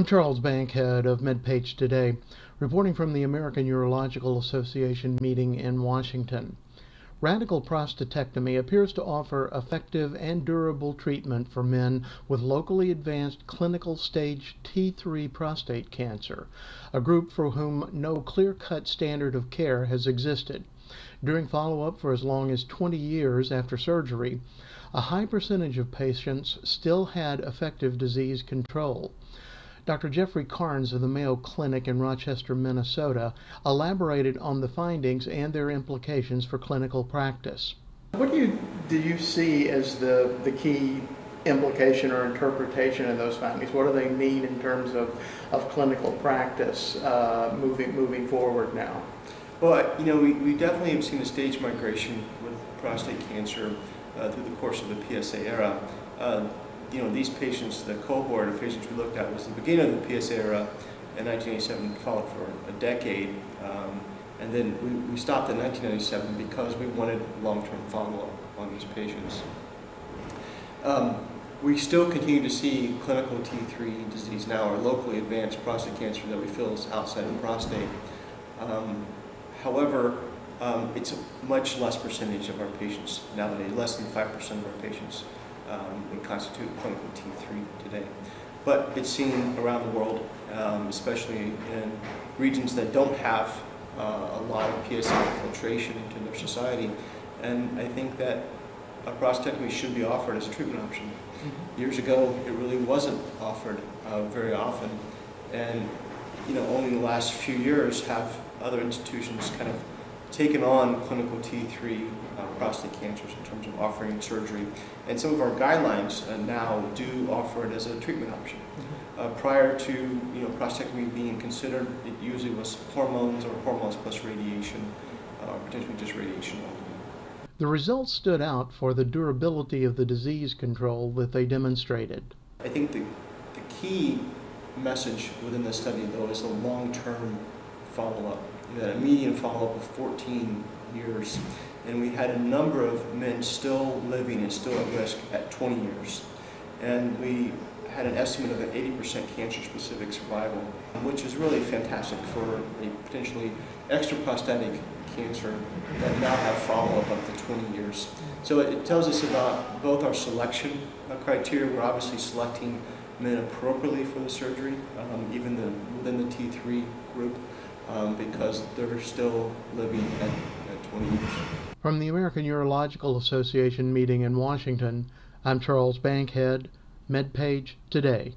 I'm Charles Bankhead of MedPage Today, reporting from the American Urological Association meeting in Washington. Radical prostatectomy appears to offer effective and durable treatment for men with locally advanced clinical stage T3 prostate cancer, a group for whom no clear-cut standard of care has existed. During follow-up for as long as 20 years after surgery, a high percentage of patients still had effective disease control. Dr. Jeffrey Carnes of the Mayo Clinic in Rochester, Minnesota, elaborated on the findings and their implications for clinical practice. What do you see as the key implication or interpretation of those findings? What do they mean in terms of clinical practice moving forward now? Well, we definitely have seen a stage migration with prostate cancer through the course of the PSA era. These patients, the cohort of patients we looked at was the beginning of the PSA era in 1987, followed for a decade, and then we stopped in 1997 because we wanted long-term follow-up on these patients. We still continue to see clinical T3 disease now, or locally advanced prostate cancer that we feel is outside the prostate. However, it's a much less percentage of our patients nowadays, less than 5% of our patients constitute clinical T3 today. But it's seen around the world, especially in regions that don't have a lot of PSA infiltration into their society. And I think that a prostatectomy should be offered as a treatment option. Mm-hmm. Years ago, it really wasn't offered very often. And only in the last few years have other institutions kind of taken on clinical T3 prostate cancers in terms of offering surgery. And some of our guidelines now do offer it as a treatment option. Mm-hmm. Prior to prostatectomy being considered, it usually was hormones or hormones plus radiation, or potentially just radiation only. The results stood out for the durability of the disease control that they demonstrated. I think the key message within this study, though, is the long-term follow-up. We had a median follow-up of 14 years, and we had a number of men still living and still at risk at 20 years. And we had an estimate of an 80% cancer-specific survival, which is really fantastic for a potentially extraprostatic cancer that now have follow-up up to 20 years. So it tells us about both our selection criteria. We're obviously selecting men appropriately for the surgery, even within the T3 group, because they're still living at 20 years. From the American Urological Association meeting in Washington, I'm Charles Bankhead, MedPage Today.